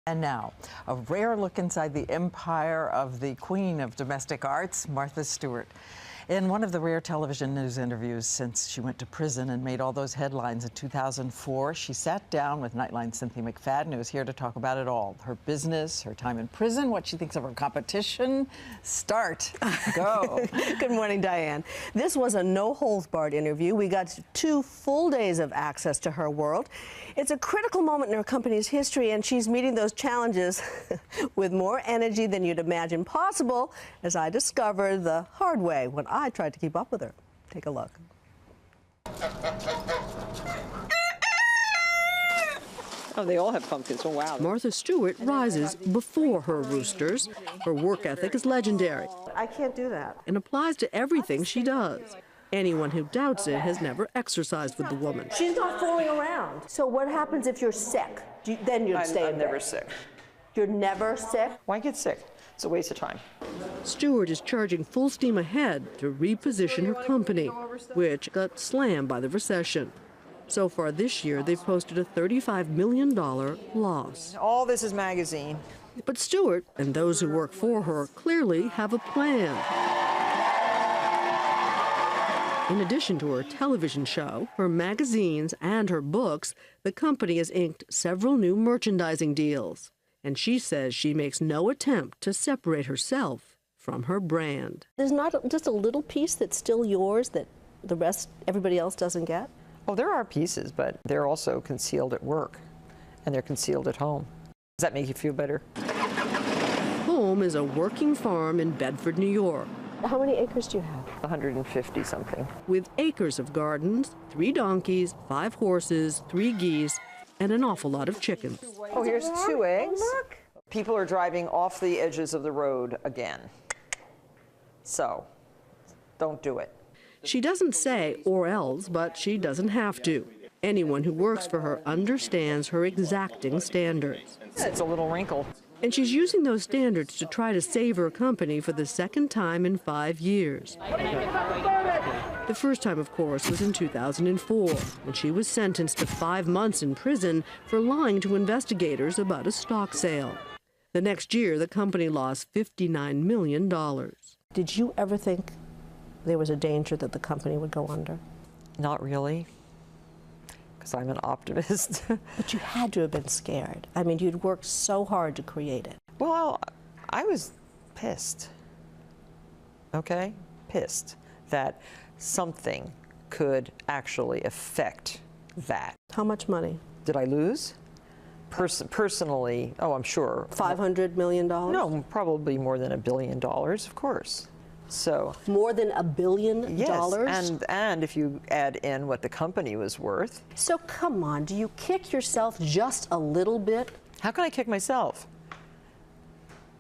And now, a rare look inside the empire of the queen of domestic arts, Martha Stewart. In one of the rare television news interviews since she went to prison and made all those headlines in 2004, she sat down with Nightline's Cynthia McFadden, who is here to talk about it all. Her business, her time in prison, what she thinks of her competition. Start. Go. Good morning, Diane. This was a no-holds-barred interview. We got 2 full days of access to her world. It's a critical moment in her company's history, and she's meeting those challenges with more energy than you'd imagine possible, as I discovered the hard way when I tried to keep up with her. Take a look. Oh, they all have pumpkins. Oh, wow. Martha Stewart rises before her roosters. Her work ethic is legendary. I can't do that. And applies to everything she does. Anyone who doubts it has never exercised with the woman. She's not fooling around. So what happens if you're sick? Then you'd stay in bed. I'm never sick. You're never sick? Why get sick? It's a waste of time. Stewart is charging full steam ahead to reposition her company, which got slammed by the recession. So far this year, they've posted a $35 million loss. All this is magazine. But Stewart and those who work for her clearly have a plan. In addition to her television show, her magazines, and her books, the company has inked several new merchandising deals. And she says she makes no attempt to separate herself from her brand. There's not just a little piece that's still yours that the rest, everybody else doesn't get? Oh, there are pieces, but they're also concealed at work, and they're concealed at home. Does that make you feel better? Home is a working farm in Bedford, New York. How many acres do you have? 150 something. With acres of gardens, 3 donkeys, 5 horses, 3 geese, and an awful lot of chickens. Oh, here's 2 eggs. Look. People are driving off the edges of the road again. So, don't do it. She doesn't say or else, but she doesn't have to. Anyone who works for her understands her exacting standards. It's a little wrinkle. And she's using those standards to try to save her company for the second time in 5 years. The first time, of course, was in 2004, when she was sentenced to 5 months in prison for lying to investigators about a stock sale. The next year, the company lost $59 million. Did you ever think there was a danger that the company would go under? Not really, because I'm an optimist. But you had to have been scared. I mean, you'd worked so hard to create it. Well, I was pissed, okay? Pissed that something could affect that. How much money? Did I lose? Personally, oh, I'm sure. $500 million? No, probably more than $1 billion, of course. So more than $1 billion? Yes, and if you add in what the company was worth. So come on, do you kick yourself just a little bit? How can I kick myself?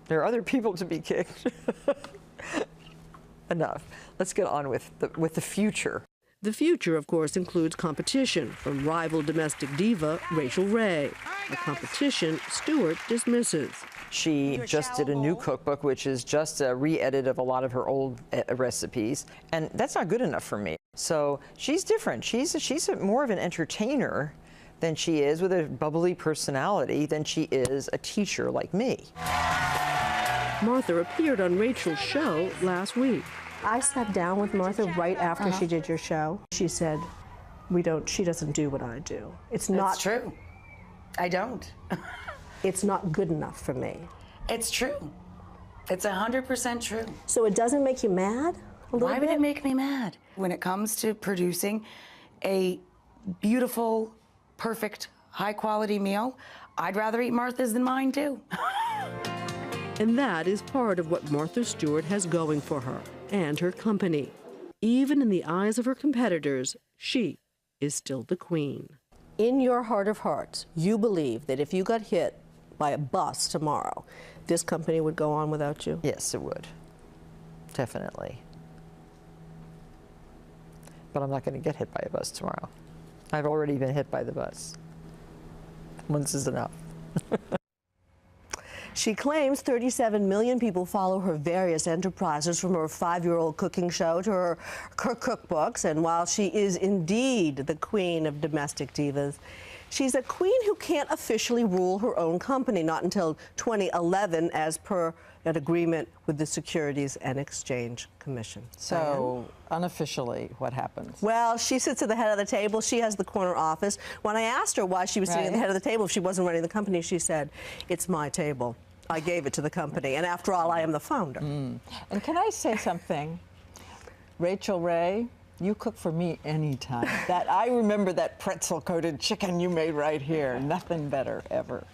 There are other people to be kicked. Enough. Let's get on with the future. The future, of course, includes competition from rival domestic diva Rachel Ray, a competition Stewart dismisses. She just did a new cookbook, which is just a re-edit of a lot of her old recipes, and that's not good enough for me. So she's different. She's more of an entertainer than she is, with a bubbly personality, than she is a teacher like me. Martha appeared on Rachel's show last week. I sat down with Martha right after she did your show. She said, she doesn't do what I do. It's not. That's true. I don't. It's not good enough for me. It's true. It's 100% true. So it doesn't make you mad a little bit? Why would it make me mad? When it comes to producing a beautiful, perfect, high-quality meal, I'd rather eat Martha's than mine, too. And that is part of what Martha Stewart has going for her and her company. Even in the eyes of her competitors, she is still the queen. In your heart of hearts, you believe that if you got hit by a bus tomorrow, this company would go on without you? Yes, it would. Definitely. But I'm not going to get hit by a bus tomorrow. I've already been hit by the bus. Once is enough. She claims 37 million people follow her various enterprises, from her 5-year-old cooking show to her cookbooks. And while she is indeed the queen of domestic divas, She's a queen who can't officially rule her own company, not until 2011, as per an agreement with the Securities and Exchange Commission. So, unofficially, what happens? Well, she sits at the head of the table. She has the corner office. When I asked her why she was sitting at the head of the table if she wasn't running the company, she said, "It's my table. I gave it to the company, and after all, I am the founder." And can I say something? Rachel Ray, you cook for me anytime. I remember that pretzel-coated chicken you made right here. Nothing better, ever.